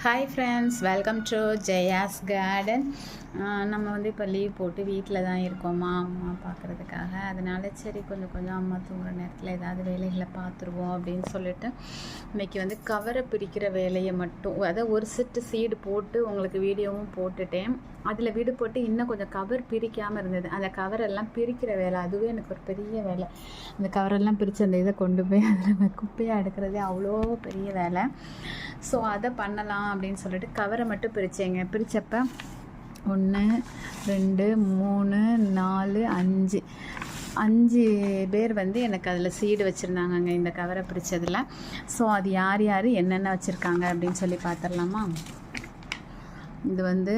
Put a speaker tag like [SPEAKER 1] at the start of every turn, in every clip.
[SPEAKER 1] Hi friends, welcome to Jaya's garden. நம்ம வந்து இப்போ லீவ் போட்டு வீட்டில் தான் இருக்கோமா அம்மா பார்க்குறதுக்காக. அதனால சரி கொஞ்சம் அம்மா தூங்குற நேரத்தில் ஏதாவது வேலைகளை பார்த்துருவோம் அப்படின்னு சொல்லிட்டு இன்றைக்கி வந்து கவரை பிரிக்கிற வேலையை மட்டும், அதாவது ஒரு செட்டு சீடு போட்டு உங்களுக்கு வீடியோவும் போட்டுட்டேன். அதில் வீடு போட்டு இன்னும் கொஞ்சம் கவர் பிரிக்காமல் இருந்தது. அந்த கவரெல்லாம் பிரிக்கிற வேலை அதுவே எனக்கு ஒரு பெரிய வேலை. அந்த கவரெல்லாம் பிரித்து அந்த இதை கொண்டு போய் அதில் குப்பையாக எடுக்கிறதே அவ்வளோ பெரிய வேலை. ஸோ அதை பண்ணலாம் அப்படின்னு சொல்லிட்டு கவரை மட்டும் பிரித்தேங்க. பிரித்தப்போ 1 2 3 4 5 பேர் வந்து எனக்கு அதில் சீடு வச்சுருந்தாங்கங்க இந்த கவரை பிரித்ததில். ஸோ அது யார் யார் என்னென்ன வச்சுருக்காங்க அப்படின்னு சொல்லி பார்த்துடலாமா. இது வந்து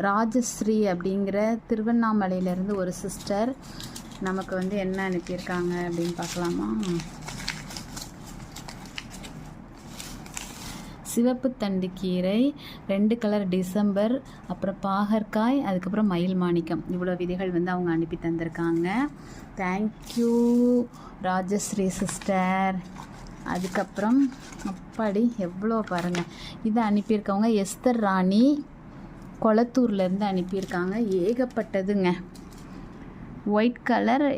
[SPEAKER 1] ராஜஸ்ரீ அப்படிங்கிற திருவண்ணாமலையிலேருந்து ஒரு சிஸ்டர் நமக்கு வந்து என்ன அனுப்பியிருக்காங்க அப்படின்னு பார்க்கலாமா. சிவப்பு தண்டு கீரை, 2 கலர் டிசம்பர், அப்புறம் பாகற்காய், அதுக்கப்புறம் மயில் மாணிக்கம், இவ்வளோ விதைகள் வந்து அவங்க அனுப்பி தந்திருக்காங்க. Thank you Rajashree sister. அதுக்கப்புறம் அப்பாடி எவ்வளோ பாருங்கள், இதை அனுப்பியிருக்கவங்க எஸ்தர் ராணி கொளத்தூர்லேருந்து அனுப்பியிருக்காங்க. ஏகப்பட்டதுங்க. ஒயிட் கலர்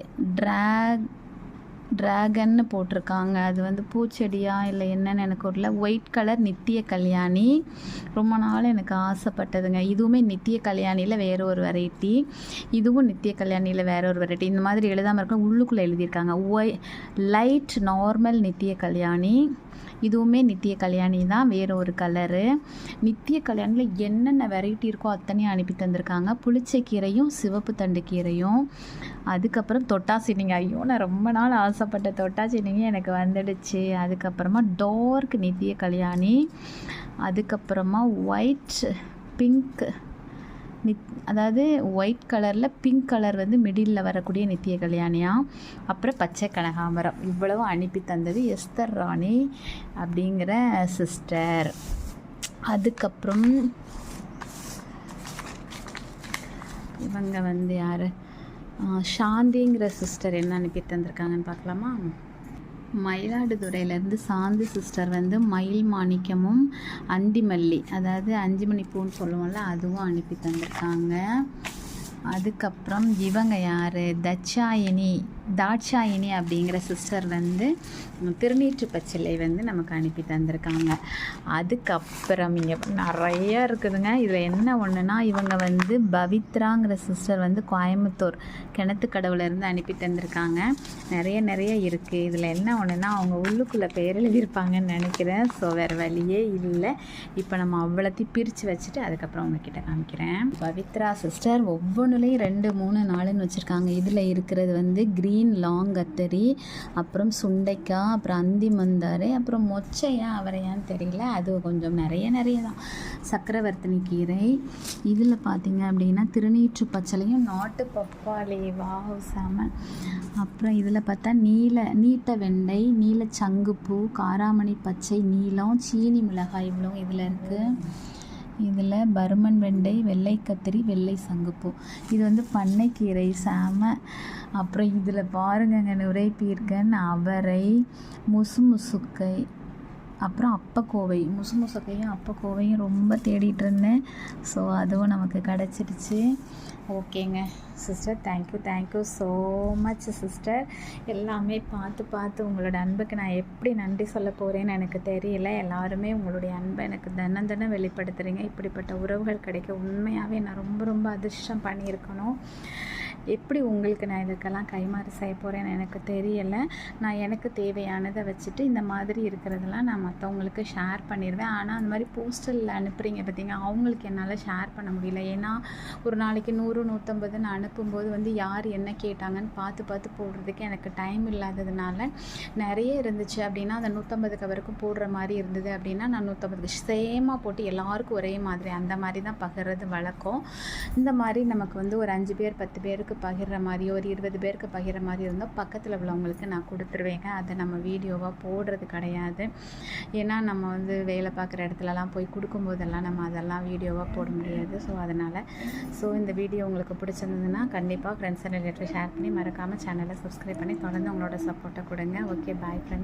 [SPEAKER 1] ட்ராகன்னு போட்டிருக்காங்க. அது வந்து பூச்செடியா இல்லை என்னன்னு எனக்கு தெரியல. ஒயிட் கலர் நித்திய கல்யாணி, ரொம்ப நாள் எனக்கு ஆசைப்பட்டதுங்க. இதுவுமே நித்திய கல்யாணியில் வேறு ஒரு வெரைட்டி, இதுவும் நித்திய கல்யாணியில் வேற ஒரு வெரைட்டி. இந்த மாதிரி எழுதாமல் இருக்க உள்ளுக்குள்ளே எழுதியிருக்காங்க. லைட் நார்மல் நித்திய கல்யாணி, இதுவுமே நித்திய கல்யாணி தான், வேறு ஒரு கலரு. நித்திய கல்யாணியில் என்னென்ன வெரைட்டி இருக்கோ அத்தனையும் அனுப்பி தந்திருக்காங்க. புளிச்சக்கீரையும் சிவப்பு தண்டு கீரையும். அதுக்கப்புறம் தொட்டாசினிங்க, ஐயோ நான் ரொம்ப நாள் ஆசைப்பட்ட தொட்டாசினிங்க எனக்கு வந்துடுச்சு. அதுக்கப்புறமா டார்க் நித்திய கல்யாணி, அதுக்கப்புறமா ஒயிட் பிங்க் அதாவது ஒயிட் கலரில் பிங்க் கலர் வந்து மிடில் வரக்கூடிய நித்திய கல்யாணியா. அப்புறம் பச்சை கனகாம்பரம். இவ்வளவு அனுப்பி தந்தது எஸ்தர் ராணி அப்படிங்கிற சிஸ்டர். அதுக்கப்புறம் இவங்க வந்து யார், சாந்திங்கிற சிஸ்டர் என்ன அனுப்பி தந்திருக்காங்கன்னு பார்க்கலாமா. மயிலாடுதுறையிலேருந்து சாந்தி சிஸ்டர் வந்து மயில் மாணிக்கமும் அந்திமல்லி, அதாவது 5 மணி பூன்னு சொல்லுவோம்ல, அதுவும் அனுப்பி தந்திருக்காங்க. அதுக்கப்புறம் இவங்க யார், தாட்சாயினி அப்படிங்கிற சிஸ்டர் வந்து திருநீற்று பச்சிலை வந்து நமக்கு அனுப்பி தந்திருக்காங்க. அதுக்கப்புறம் இங்கே நிறையா இருக்குதுங்க. இதில் என்ன ஒன்றுனா, இவங்க வந்து பவித்ராங்கிற சிஸ்டர் வந்து கோயம்புத்தூர் கிணத்துக்கடவுலேருந்து அனுப்பி தந்திருக்காங்க. நிறைய இருக்குது. இதில் என்ன ஒன்றுனா, அவங்க உள்ளுக்குள்ளே பேர் எழுதியிருப்பாங்கன்னு நினைக்கிறேன். ஸோ வேறு வழியே இல்லை. இப்போ நம்ம அவ்வளோத்தையும் பிரித்து வச்சுட்டு அதுக்கப்புறம் உங்ககிட்ட காமிக்கிறேன். பவித்ரா சிஸ்டர் ஒவ்வொன்றுலேயும் 2 3 4ன்னு வச்சுருக்காங்க. இதில் இருக்கிறது வந்து க்ரீன் லாங் கத்தரி, அப்புறம் சுண்டைக்காய், அப்புறம் அந்தி மந்தாரை, அப்புறம் மொச்சையா அவரையான்னு தெரியல, அது கொஞ்சம் நிறைய தான். சக்கரவர்த்தினி கீரை. இதில் பார்த்தீங்க அப்படின்னா திருநீற்று பச்சளையும் நாட்டு பப்பாளி, வாவ் செம. அப்புறம் இதில் பார்த்தா நீட்ட வெண்டை, நீல சங்குப்பூ, காராமணி பச்சை, நீலம், சீனி மிளகாய், இவ்வளோ இதில் இருக்குது. இதில் பருமன் வெண்டை, வெள்ளை கத்திரி, வெள்ளை சங்குப்பூ. இது வந்து பண்ணைக்கீரை சாம. அப்புறம் இதில் பாருங்கங்க, நுரைப்பீர்க்கன், அவரை, முசுமுசுக்கை, அப்புறம் அப்பக்கோவை. முசுமுசுக்கையும் அப்பக்கோவையும் ரொம்ப தேடிட்டு இருந்தேன். ஸோ அதுவும் நமக்கு கிடச்சிடுச்சு. ஓகேங்க sister, thank you so much sister. எல்லாமே பார்த்து உங்களோட அன்புக்கு நான் எப்படி நன்றி சொல்ல போகிறேன்னு எனக்கு தெரியல. எல்லாருமே உங்களுடைய அன்பை எனக்கு தினம் வெளிப்படுத்துகிறீங்க. இப்படிப்பட்ட உறவுகள் கிடைக்க உண்மையாகவே நான் ரொம்ப அதிர்ஷ்டம் பண்ணியிருக்கணும். எப்படி உங்களுக்கு நான் இதுக்கெல்லாம் கைமாறு செய்ய போகிறேன்னு எனக்கு தெரியலை. நான் எனக்கு தேவையானதை வச்சுட்டு இந்த மாதிரி இருக்கிறதெல்லாம் நான் மற்றவங்களுக்கு ஷேர் பண்ணிடுவேன். ஆனால் அந்த மாதிரி போஸ்டலில் அனுப்புகிறீங்க பார்த்தீங்க, அவங்களுக்கு என்னால் ஷேர் பண்ண முடியல. ஏன்னா ஒரு நாளைக்கு 100 150ன்னு அனுப்பும்போது வந்து யார் என்ன கேட்டாங்கன்னு பார்த்து போடுறதுக்கு எனக்கு டைம் இல்லாததுனால நிறைய இருந்துச்சு அப்படின்னா அந்த 150 கவருக்கும் போடுற மாதிரி இருந்தது அப்படின்னா நான் 150 சேமாக போட்டு எல்லாருக்கும் ஒரே மாதிரி அந்த மாதிரி தான் பகிர்றது வழக்கம். இந்த மாதிரி நமக்கு வந்து ஒரு 5 பேர் 10 பேருக்கு பகிர்ற மாதிரி, ஒரு 20 பேருக்கு பகிர்ற மாதிரி இருந்தால் பக்கத்தில் உள்ளவங்களுக்கு நான் கொடுத்துருவேங்க. அதை நம்ம வீடியோவாக போடுறது கிடையாது. ஏன்னா நம்ம வந்து வேலை பார்க்குற இடத்துலலாம் போய் கொடுக்கும்போதெல்லாம் நம்ம அதெல்லாம் வீடியோவாக போட முடியாது. ஸோ இந்த வீடியோ உங்களுக்கு பிடிச்சிருந்ததுன்னா கண்டிப்பாக ஃப்ரெண்ட்ஸ் அண்ட் ரிலேட்டிவ் ஷேர் பண்ணி மறக்காமல் சேனலை சப்ஸ்கிரைப் பண்ணி தொடர்ந்து உங்களோட சப்போர்ட்டை கொடுங்க. Okay, bye friends.